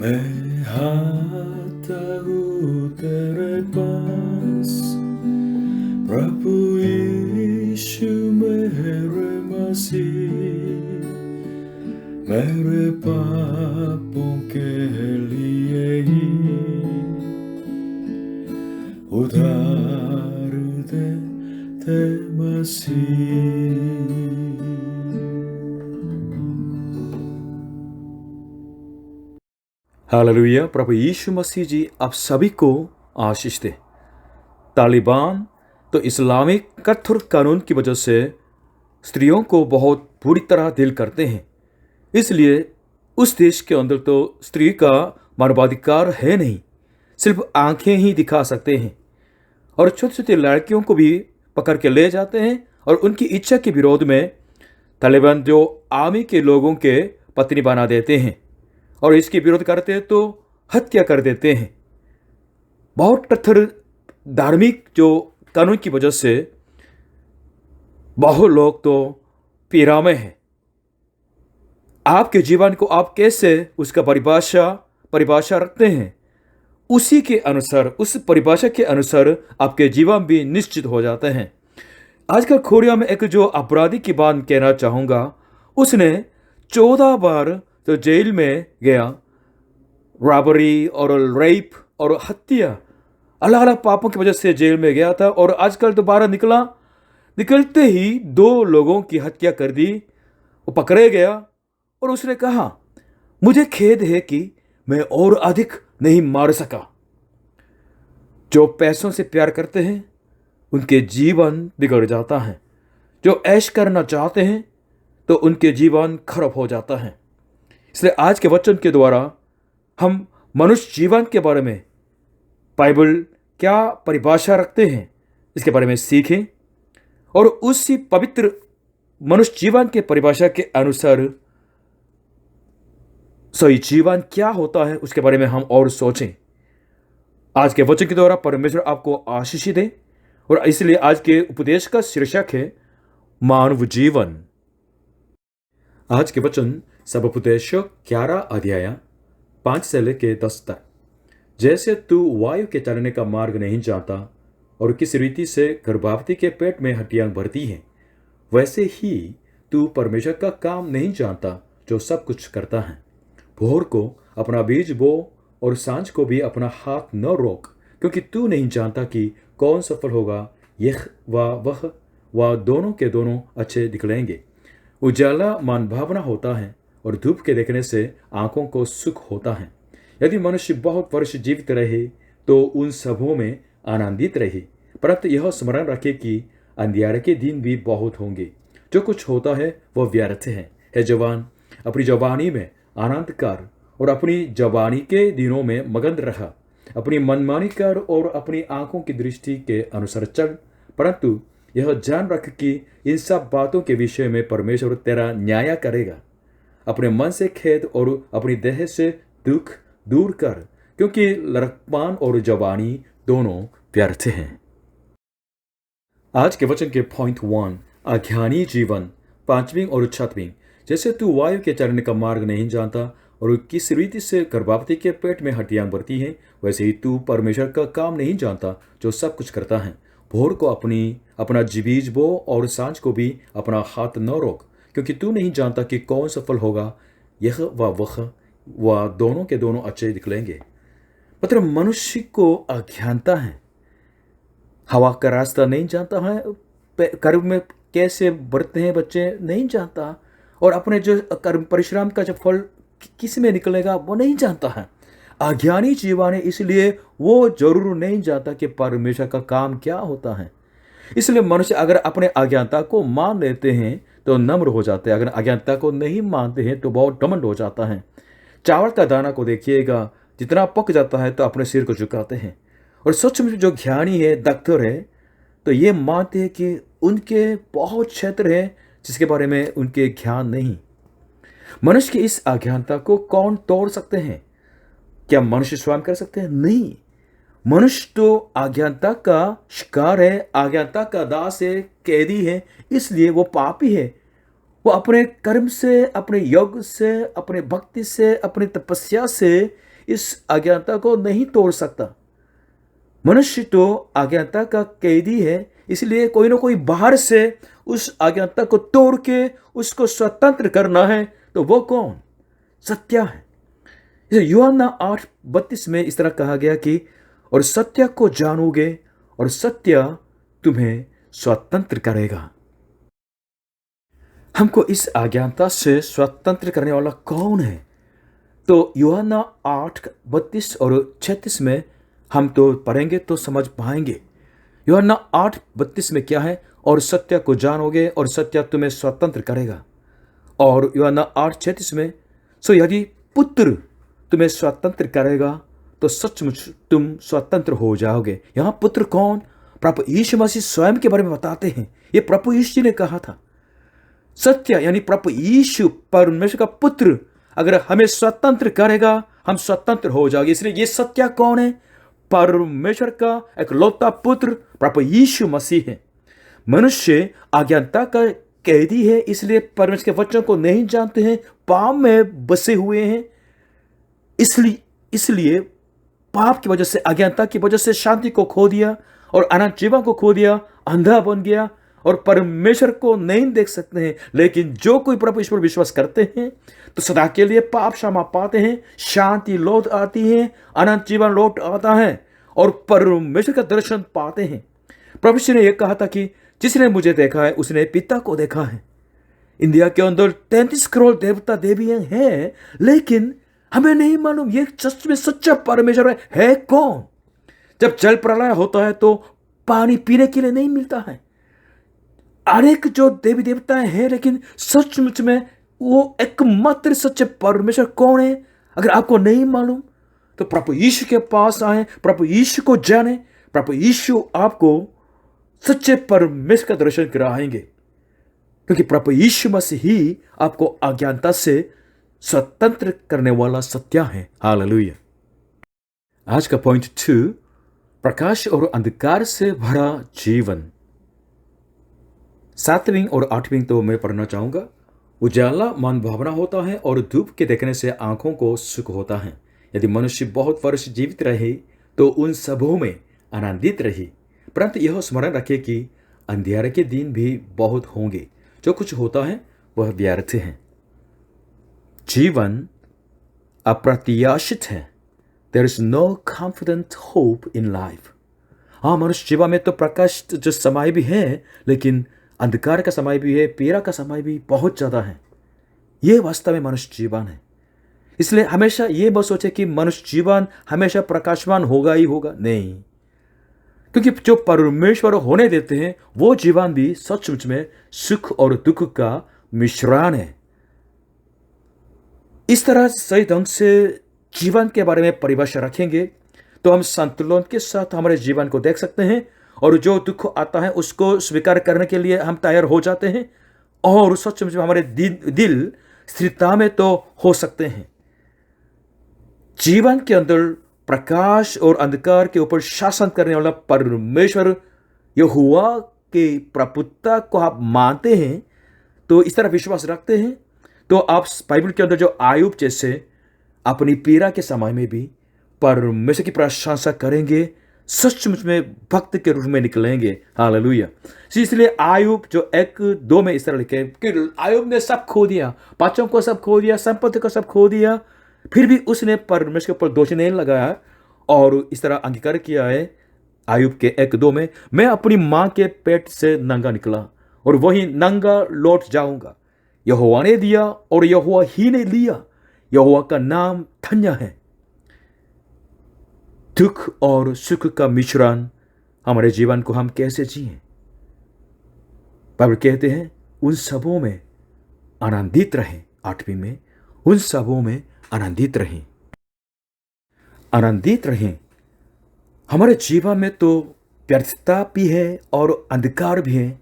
मैं आता हूँ तेरे पास, प्रभु यीशु मेरे मसीह, मेरे पापों के लिए ही उधार दे मसीह। हालेलुया। प्रभु यीशु मसीह जी आप सभी को आशीष दे। तालिबान तो इस्लामिक कठोर कानून की वजह से स्त्रियों को बहुत बुरी तरह डील करते हैं। इसलिए उस देश के अंदर तो स्त्री का मानवाधिकार है नहीं, सिर्फ आंखें ही दिखा सकते हैं और छोटी छोटी लड़कियों को भी पकड़ के ले जाते हैं और उनकी इच्छा के विरोध में तालिबान जो आर्मी के लोगों के पत्नी बना देते हैं और इसके विरोध करते हैं तो हत्या कर देते हैं। बहुत कठोर धार्मिक जो कानून की वजह से बहुत लोग तो पीड़ा में हैं। आपके जीवन को आप कैसे उसका परिभाषा रखते हैं, उसी के अनुसार, उस परिभाषा के अनुसार आपके जीवन भी निश्चित हो जाते हैं। आजकल कोरिया में एक जो अपराधी की बात कहना चाहूँगा, उसने 14 बार तो जेल में गया, रॉबरी और रेप और हत्या अलग अलग पापों की वजह से जेल में गया था और आजकल दोबारा निकलते ही 2 लोगों की हत्या कर दी। वो पकड़े गया और उसने कहा, मुझे खेद है कि मैं और अधिक नहीं मार सका। जो पैसों से प्यार करते हैं उनके जीवन बिगड़ जाता है, जो ऐश करना चाहते हैं तो उनके जीवन खराब हो जाता है। इसलिए आज के वचन के द्वारा हम मनुष्य जीवन के बारे में बाइबल क्या परिभाषा रखते हैं इसके बारे में सीखें और उसी पवित्र मनुष्य जीवन के परिभाषा के अनुसार सही जीवन क्या होता है उसके बारे में हम और सोचें। आज के वचन के द्वारा परमेश्वर आपको आशीष दे और इसलिए आज के उपदेश का शीर्षक है मानव जीवन। आज के वचन सब उपदेश 11 अध्याय 5 से लेकर 10 तक। जैसे तू वायु के चलने का मार्ग नहीं जानता और किस रीति से गर्भवती के पेट में हड्डियां भरती हैं, वैसे ही तू परमेश्वर का काम नहीं जानता जो सब कुछ करता है। भोर को अपना बीज बो और सांझ को भी अपना हाथ न रोक, क्योंकि तू नहीं जानता कि कौन सफल होगा, यह वह दोनों के दोनों अच्छे निकलेंगे। उजाला मान भावना होता है और धूप के देखने से आंखों को सुख होता है। यदि मनुष्य बहुत वर्ष जीवित रहे तो उन सबों में आनंदित रहे, परंतु यह स्मरण रखे कि अंधियारे के दिन भी बहुत होंगे। जो कुछ होता है वह व्यर्थ है। हे जवान, अपनी जवानी में आनंद कर और अपनी जवानी के दिनों में मगन रहा। अपनी मनमानी कर और अपनी आंखों की दृष्टि के अनुसार चल, परंतु यह जान रख कि इन सब बातों के विषय में परमेश्वर तेरा न्याय करेगा। अपने मन से खेद और अपनी देह से दुख दूर कर, क्योंकि लड़कपन और जवानी दोनों व्यर्थ हैं। आज के वचन के पॉइंट 1, अज्ञानी जीवन, 5वीं और 6वीं। जैसे तू वायु के चलने का मार्ग नहीं जानता और किस रीति से गर्भवती के पेट में हड्डियां भरती हैं, वैसे ही तू परमेश्वर का काम नहीं जानता जो सब कुछ करता है। भोर को अपना बीज बो और सांझ को भी अपना हाथ न रोक, क्योंकि तू नहीं जानता कि कौन सफल होगा, यह वह दोनों के दोनों अच्छे निकलेंगे। मतलब मनुष्य को अज्ञानता है, हवा का रास्ता नहीं जानता है, कर्म में कैसे बढ़ते हैं बच्चे नहीं जानता, और अपने जो कर्म परिश्रम का जो फल किस में निकलेगा वो नहीं जानता है। अज्ञानी जीवन है, इसलिए वो जरूर नहीं जानता कि परमेश्वर का काम क्या होता है। इसलिए मनुष्य अगर अपने अज्ञानता को मान लेते हैं तो नम्र हो जाते हैं, अगर अज्ञानता को नहीं मानते हैं तो बहुत घमंड हो जाता है। चावल का दाना को देखिएगा, जितना पक जाता है तो अपने सिर को झुकाते हैं। और सच में जो ज्ञानी है, डॉक्टर है, तो ये मानते हैं कि उनके बहुत क्षेत्र हैं जिसके बारे में उनके ज्ञान नहीं। मनुष्य की इस अज्ञानता को कौन तोड़ सकते हैं? क्या मनुष्य स्वयं कर सकते हैं? नहीं। मनुष्य तो अज्ञानता का शिकार है, अज्ञानता का दास है, कैदी है, इसलिए वो पापी है। वो अपने कर्म से, अपने योग से, अपने भक्ति से, अपनी तपस्या से इस अज्ञानता को नहीं तोड़ सकता। मनुष्य तो अज्ञानता का कैदी है, इसलिए कोई ना कोई बाहर से उस अज्ञानता को तोड़ के उसको स्वतंत्र करना है। तो वो कौन? सत्य है। यूहन्ना 8:32 में इस तरह कहा गया कि और सत्य को जानोगे और सत्य तुम्हें स्वतंत्र करेगा। हमको इस अज्ञानता से स्वतंत्र करने वाला कौन है? तो यूहन्ना 8:32 और 36 में हम तो पढ़ेंगे तो समझ पाएंगे। यूहन्ना 8:32 में क्या है? और सत्य को जानोगे और सत्य तुम्हें स्वतंत्र करेगा। और यूहन्ना 8:36 में सो यदि पुत्र तुम्हें स्वतंत्र करेगा तो सचमुच तुम स्वतंत्र हो जाओगे। यहाँ पुत्र कौन? प्रभु यीशु मसीह स्वयं के बारे में बताते हैं। ये प्रभु यीशु जी ने कहा था। सत्य यानी प्रभु यीशु परमेश्वर का पुत्र अगर हमें स्वतंत्र करेगा, हम स्वतंत्र हो जाओगे। इसलिए ये सत्य कौन है? परमेश्वर का एकलौता पुत्र प्रभु यीशु मसीह है। मनुष्य अज्ञानता का कैदी है, इसलिए परमेश्वर के वचन को नहीं जानते हैं, पाप में बसे हुए हैं। इसलिए पाप की वजह से, अज्ञानता की वजह से शांति को खो दिया और अनंत जीवन को खो दिया, अंधा बन गया और परमेश्वर को नहीं देख सकते हैं। लेकिन जो कोई प्रभु ईश्वर विश्वास करते हैं तो सदा के लिए पाप क्षमा पाते हैं, शांति लौट आती है, अनंत जीवन लौट आता है और परमेश्वर का दर्शन पाते हैं। प्रभु यीशु ने यह कहा था कि जिसने मुझे देखा है उसने पिता को देखा है। इंडिया के अंदर 33 करोड़ देवता देवियां हैं, लेकिन हमें नहीं मालूम ये सच में सच्चा परमेश्वर है कौन। जब जल प्रलय होता है तो पानी पीने के लिए नहीं मिलता है। अनेक जो देवी देवताएं हैं, लेकिन सचमुच में वो एकमात्र सच्चे परमेश्वर कौन है? अगर आपको नहीं मालूम तो प्रभु यीशु के पास आए, प्रभु यीशु को जाने। प्रभु यीशु आपको सच्चे परमेश्वर का दर्शन कराएंगे, क्योंकि प्रभु यीशु मसीह ही आपको अज्ञानता से स्वतंत्र करने वाला सत्य है। हालेलुया। आज का पॉइंट 2, प्रकाश और अंधकार से भरा जीवन। 7वीं और 8वीं तो मैं पढ़ना चाहूंगा। उजाला मन भावना होता है और धूप के देखने से आंखों को सुख होता है। यदि मनुष्य बहुत वर्ष जीवित रहे तो उन सबों में आनंदित रहे, परंतु यह स्मरण रखे कि अंधियारे के दिन भी बहुत होंगे। जो कुछ होता है वह व्यर्थ है। जीवन अप्रत्याशित है। There is no confident hope in life. हाँ, मनुष्य जीवन में तो प्रकाश जो समय भी है, लेकिन अंधकार का समय भी है, पीड़ा का समय भी बहुत ज्यादा है। यह वास्तव में मनुष्य जीवन है। इसलिए हमेशा ये मत सोचे कि मनुष्य जीवन हमेशा प्रकाशवान होगा ही होगा। नहीं, क्योंकि जो परमेश्वर होने देते हैं वो जीवन भी सचमुच में सुख और दुख का मिश्रण है। इस तरह सही ढंग से जीवन के बारे में परिभाषा रखेंगे तो हम संतुलन के साथ हमारे जीवन को देख सकते हैं और जो दुख आता है उसको स्वीकार करने के लिए हम तैयार हो जाते हैं और सचमुच में हमारे दिल स्थिरता में तो हो सकते हैं। जीवन के अंदर प्रकाश और अंधकार के ऊपर शासन करने वाला परमेश्वर यहोवा के प्रभुता को आप मानते हैं, तो इस तरह विश्वास रखते हैं, तो आप बाइबल के अंदर जो आयुब जैसे अपनी पीड़ा के समय में भी परमेश्वर की प्रशंसा करेंगे, सचमुच में भक्त के रूप में निकलेंगे। हालेलुया। इसलिए आयुब जो 1:2 में इस तरह लिखे कि आयुब ने सब खो दिया, बच्चों को सब खो दिया, संपत्ति को सब खो दिया, फिर भी उसने परमेश्वर के ऊपर दोष नहीं लगाया और इस तरह अंगीकार किया है। आयुब के 1:2 में, मैं अपनी मां के पेट से नंगा निकला और वही नंगा लौट जाऊंगा। यहोवा ने दिया और यहोवा ही ने लिया, यहोवा का नाम धन्य है। दुख और सुख का मिश्रण हमारे जीवन को हम कैसे जिए? बाइबल कहते हैं उन सबों में आनंदित रहें। 8वीं में, उन सबों में आनंदित रहें। आनंदित रहें। हमारे जीवन में तो व्यर्थता भी है और अंधकार भी है।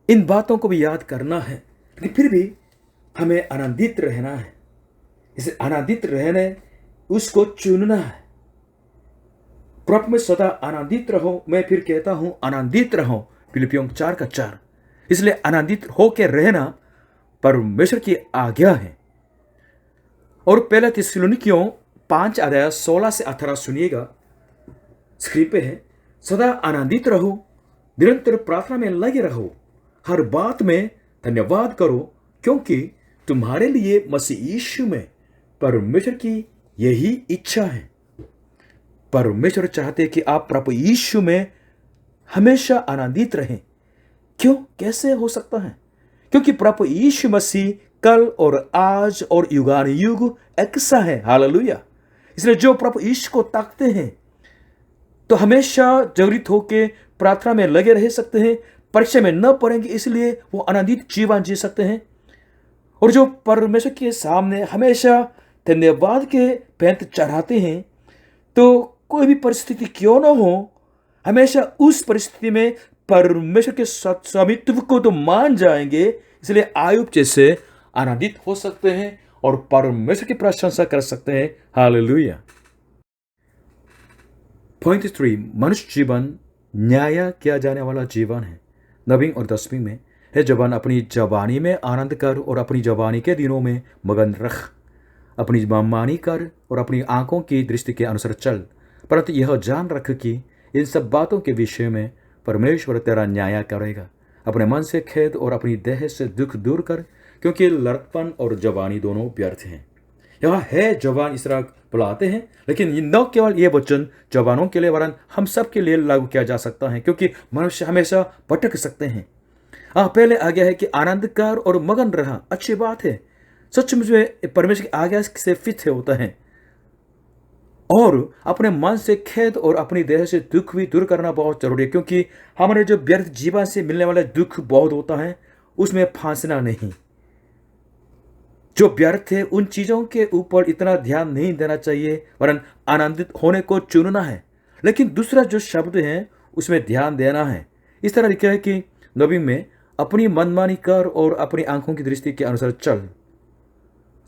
इन बातों को भी याद करना है, लेकिन फिर भी हमें आनंदित रहना है। इसे आनंदित रहने उसको चुनना है। प्रभु में सदा आनंदित रहो। मैं फिर कहता हूं आनंदित रहो, फिलिपियों 4:4। इसलिए आनंदित होकर रहना परमेश्वर की आज्ञा है। और 1 थिस्सलुनीकियों 5 अध्याय 16 से 18 सुनिएगा। स्क्रीन पे है, सदा आनंदित रहो, निरंतर प्रार्थना में लगे रहो, हर बात में धन्यवाद करो, क्योंकि तुम्हारे लिए मसीह यीशु में परमेश्वर की यही इच्छा है। परमेश्वर चाहते कि आप प्रभु यीशु में हमेशा आनंदित रहें। क्यों? कैसे हो सकता है? क्योंकि प्रभु यीशु मसीह कल और आज और युगान युग एक सा है। हालेलुया। इसलिए जो प्रभु यीशु को ताकते हैं तो हमेशा जागृत होकर प्रार्थना में लगे रह सकते हैं, परीक्षा में न पड़ेंगे, इसलिए वो आनंदित जीवन जी सकते हैं। और जो परमेश्वर के सामने हमेशा धन्यवाद के भेंट चढ़ाते हैं, तो कोई भी परिस्थिति क्यों न हो, हमेशा उस परिस्थिति में परमेश्वर के स्वामित्व को तो मान जाएंगे। इसलिए आयुब जैसे आनंदित हो सकते हैं और परमेश्वर की प्रशंसा कर सकते हैं। हालेलुया। पॉइंट 3, मनुष्य जीवन न्याय किया जाने वाला जीवन है। 9वीं और 10वीं में है, जवान अपनी जवानी में आनंद कर और अपनी जवानी के दिनों में मगन रख, अपनी मनमानी कर और अपनी आंखों की दृष्टि के अनुसार चल, परंतु यह जान रख कि इन सब बातों के विषय में परमेश्वर तेरा न्याय करेगा। अपने मन से खेद और अपनी देह से दुख दूर कर, क्योंकि लड़कपन और जवानी दोनों व्यर्थ हैं। यहाँ है जवान इस तरह बुलाते हैं, लेकिन न केवल ये वचन जवानों के लिए वरन हम सब के लिए लागू किया जा सकता है, क्योंकि मनुष्य हमेशा भटक सकते हैं। पहले आज्ञा है कि आनंद कर और मगन रहा। अच्छी बात है, सचमुच में परमेश्वर की आज्ञा से फिट होता है। और अपने मन से खेद और अपनी देह से दुख भी दूर करना बहुत जरूरी है, क्योंकि हमारे जो व्यर्थ जीवन से मिलने वाला दुख बहुत होता है, उसमें फांसना नहीं। जो व्यर्थ है उन चीजों के ऊपर इतना ध्यान नहीं देना चाहिए, वरन आनंदित होने को चुनना है। लेकिन दूसरा जो शब्द है उसमें ध्यान देना है। इस तरह लिखा है कि 9वीं में अपनी मनमानी कर और अपनी आंखों की दृष्टि के अनुसार चल।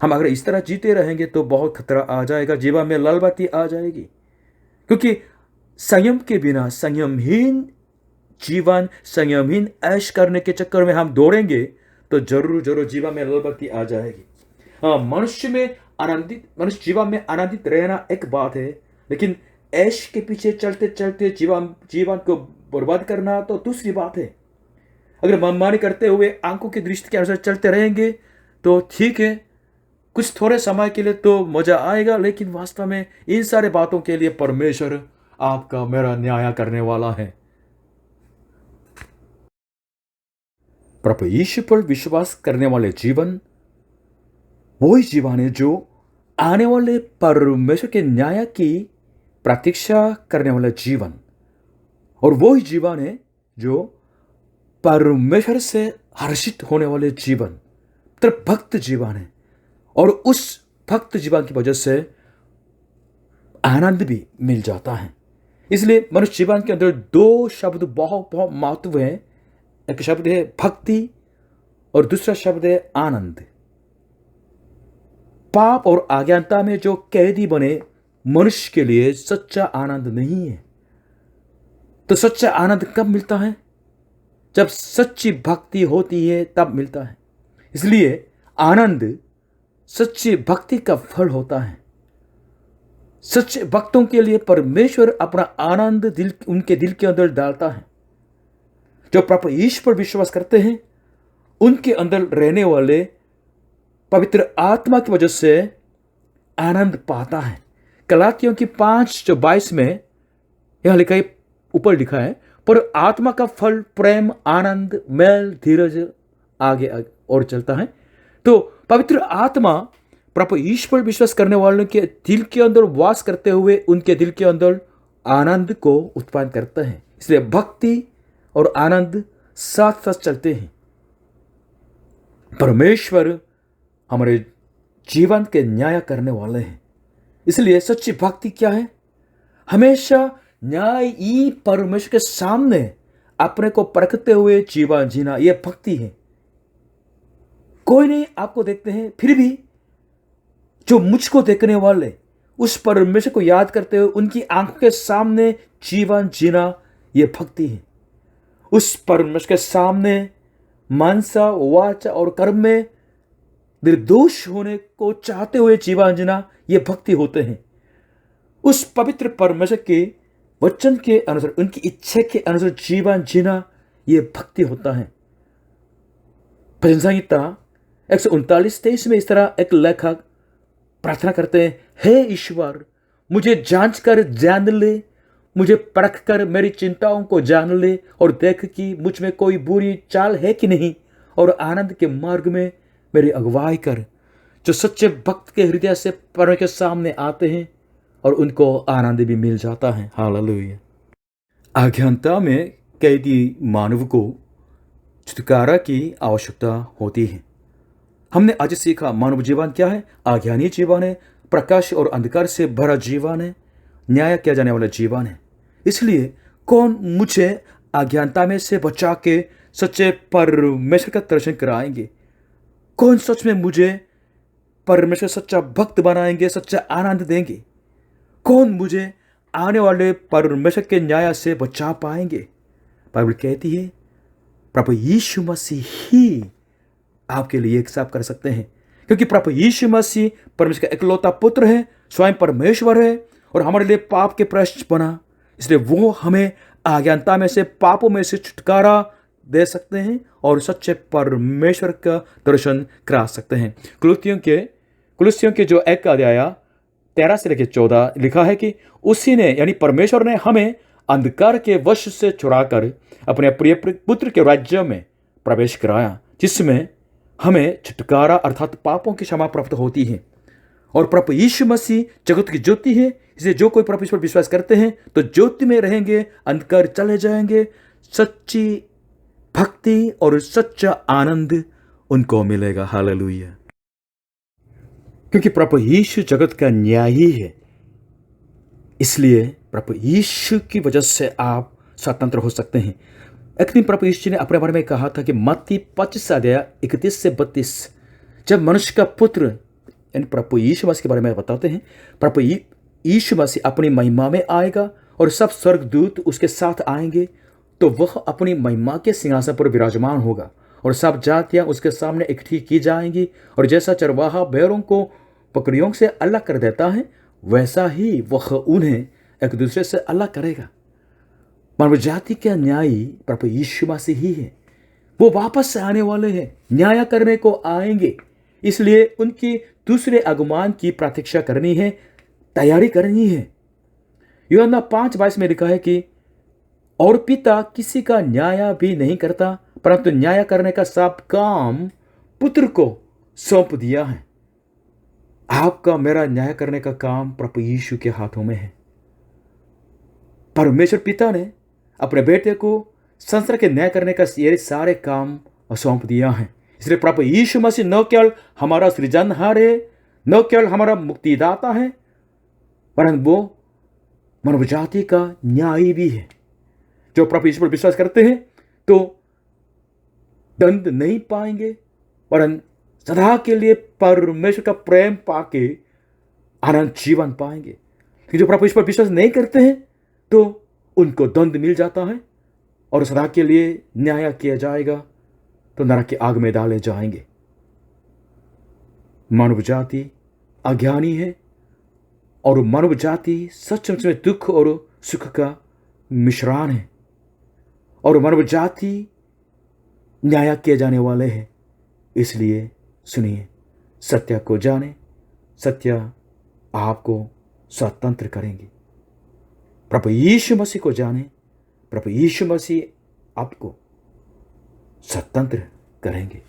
हम अगर इस तरह जीते रहेंगे तो बहुत खतरा आ जाएगा, जीवन में लालबत्ती आ जाएगी, क्योंकि संयम के बिना संयमहीन जीवन, संयमहीन ऐश करने के चक्कर में हम दौड़ेंगे तो जरूर जरूर जीवन में लालबत्ती आ जाएगी। मनुष्य जीवन में आनंदित रहना एक बात है, लेकिन ऐश के पीछे चलते चलते जीवन को बर्बाद करना तो दूसरी बात है। अगर मनमानी करते हुए आंखों की दृष्टि के अनुसार चलते रहेंगे तो ठीक है, कुछ थोड़े समय के लिए तो मजा आएगा, लेकिन वास्तव में इन सारे बातों के लिए परमेश्वर आपका मेरा न्याय करने वाला है। प्रभु यीशु पर विश्वास करने वाले जीवन वही जीवन है जो आने वाले परमेश्वर के न्याय की प्रतीक्षा करने वाला जीवन, और वही जीवन है जो परमेश्वर से हर्षित होने वाले जीवन, तो भक्त जीवन है। और उस भक्त जीवन की वजह से आनंद भी मिल जाता है। इसलिए मनुष्य जीवन के अंदर 2 शब्द बहुत बहुत महत्व है। एक शब्द है भक्ति और दूसरा शब्द है आनंद। पाप और अज्ञानता में जो कैदी बने मनुष्य के लिए सच्चा आनंद नहीं है। तो सच्चा आनंद कब मिलता है? जब सच्ची भक्ति होती है तब मिलता है। इसलिए आनंद सच्ची भक्ति का फल होता है। सच्चे भक्तों के लिए परमेश्वर अपना आनंद उनके दिल के अंदर डालता है। जो प्रभु यीशु पर विश्वास करते हैं उनके अंदर रहने वाले पवित्र आत्मा की वजह से आनंद पाता है। गलातियों की 5:22 में यह लिखा है, ऊपर लिखा है, पर आत्मा का फल प्रेम, आनंद, मेल, धीरज आगे और चलता है। तो पवित्र आत्मा प्रभु यीशु पर विश्वास करने वालों के दिल के अंदर वास करते हुए उनके दिल के अंदर आनंद को उत्पन्न करता है। इसलिए भक्ति और आनंद साथ साथ चलते हैं। परमेश्वर हमारे जीवन के न्याय करने वाले हैं। इसलिए सच्ची भक्ति क्या है? हमेशा न्यायी परमेश्वर के सामने अपने को परखते हुए जीवन जीना, यह भक्ति है। कोई नहीं आपको देखते हैं, फिर भी जो मुझको देखने वाले उस परमेश्वर को याद करते हुए उनकी आंखों के सामने जीवन जीना, यह भक्ति है। उस परमेश्वर के सामने मानसा, वाचा और कर्म में निर्दोष होने को चाहते हुए जीवन जीना, यह भक्ति होते हैं। उस पवित्र परमेश्वर के वचन के अनुसार, उनकी इच्छा के अनुसार जीवन जीना, यह भक्ति होता है। भजन संहिता 139:23 में इस तरह एक लेखक प्रार्थना करते हैं, हे ईश्वर, मुझे जांच कर जान ले, मुझे परख कर मेरी चिंताओं को जान ले और देख कि मुझ में कोई बुरी चाल है कि नहीं, और आनंद के मार्ग में मेरी अगुवाई कर। जो सच्चे भक्त के हृदय से परमेश्वर के सामने आते हैं और उनको आनंद भी मिल जाता है। हालेलुया। अज्ञानता में कैदी मानव को छुटकारा की आवश्यकता होती है। हमने आज सीखा मानव जीवन क्या है। अज्ञानी जीवन है, प्रकाश और अंधकार से भरा जीवन है, न्याय किया जाने वाला जीवन है। इसलिए कौन मुझे अज्ञानता में से बचा के सच्चे परमेश्वर का दर्शन कराएंगे? कौन सच में मुझे परमेश्वर सच्चा भक्त बनाएंगे, सच्चा आनंद देंगे? कौन मुझे आने वाले परमेश्वर के न्याय से बचा पाएंगे? बाइबल कहती है प्रभु यीशु मसीह ही आपके लिए एक साफ कर सकते हैं, क्योंकि प्रभु यीशु मसीह परमेश्वर का इकलौता पुत्र है, स्वयं परमेश्वर है और हमारे लिए पाप के प्रायश्चित बना। इसलिए वो हमें अज्ञानता में से, पापों में से छुटकारा दे सकते हैं और सच्चे परमेश्वर का दर्शन करा सकते हैं। कुलुस्सियों के जो 1 अध्याय 13 से लेकर 14 लिखा है कि उसी ने यानी परमेश्वर ने हमें अंधकार के वश से छुड़ाकर अपने प्रिय पुत्र के राज्य में प्रवेश कराया, जिसमें हमें छुटकारा अर्थात पापों की क्षमा प्राप्त होती है। और प्रभु यीशु मसीह जगत की ज्योति है, इसलिए जो कोई प्रभु पर विश्वास करते हैं तो ज्योति में रहेंगे, अंधकार चले जाएंगे। सच्ची भक्ति और सच्चा आनंद उनको मिलेगा। हालेलुया। क्योंकि प्रभु यीशु जगत का न्यायी है, इसलिए प्रभु यीशु की वजह से आप स्वतंत्र हो सकते हैं। एक दिन प्रभु यीशु ने अपने बारे में कहा था कि मत्ती 25 अध्याय 31 से 32, जब मनुष्य का पुत्र यानी प्रभु यीशु मसीह के बारे में बताते हैं, प्रभु यीशु मसीह अपनी महिमा में आएगा और सब स्वर्गदूत उसके साथ आएंगे, तो वह अपनी महिमा के सिंहासन पर विराजमान होगा और सब जातियां उसके सामने इकट्ठी की जाएंगी। और जैसा चरवाहा भेड़ों को बकरियों से अलग कर देता है, वैसा ही वह उन्हें एक दूसरे से अलग करेगा। मानव जाति का न्यायी प्रभु यीशु मसीह ही है। वो वापस आने वाले हैं, न्याय करने को आएंगे। इसलिए उनकी दूसरे आगमन की प्रतीक्षा करनी है, तैयारी करनी है। यूहन्ना 5:22 में लिखा है कि और पिता किसी का न्याय भी नहीं करता, परंतु न्याय करने का सब काम पुत्र को सौंप दिया है। आपका मेरा न्याय करने का काम प्रभु यीशु के हाथों में है। परमेश्वर पिता ने अपने बेटे को संसार के न्याय करने का ये सारे काम सौंप दिया है। इसलिए प्रभु यीशु मसीह न केवल हमारा सृजनहार है, न केवल हमारा मुक्तिदाता है, परंतु वो मानव जाति का न्यायी भी है। जो प्रभु यीशु पर विश्वास करते हैं तो दंड नहीं पाएंगे, परंतु सदा के लिए परमेश्वर का प्रेम पाके आनंद जीवन पाएंगे। जो प्रभु यीशु पर विश्वास नहीं करते हैं तो उनको दंड मिल जाता है और सदा के लिए न्याय किया जाएगा, तो नरक की आग में डाले जाएंगे। मानव जाति अज्ञानी है और मानव जाति सचमुच में दुख और सुख का मिश्रण है, और मानव जाति न्याय किए जाने वाले हैं। इसलिए सुनिए, सत्य को जाने, सत्य आपको स्वतंत्र करेंगे। प्रभु यीशु मसीह को जाने, प्रभु यीशु मसीह आपको स्वतंत्र करेंगे।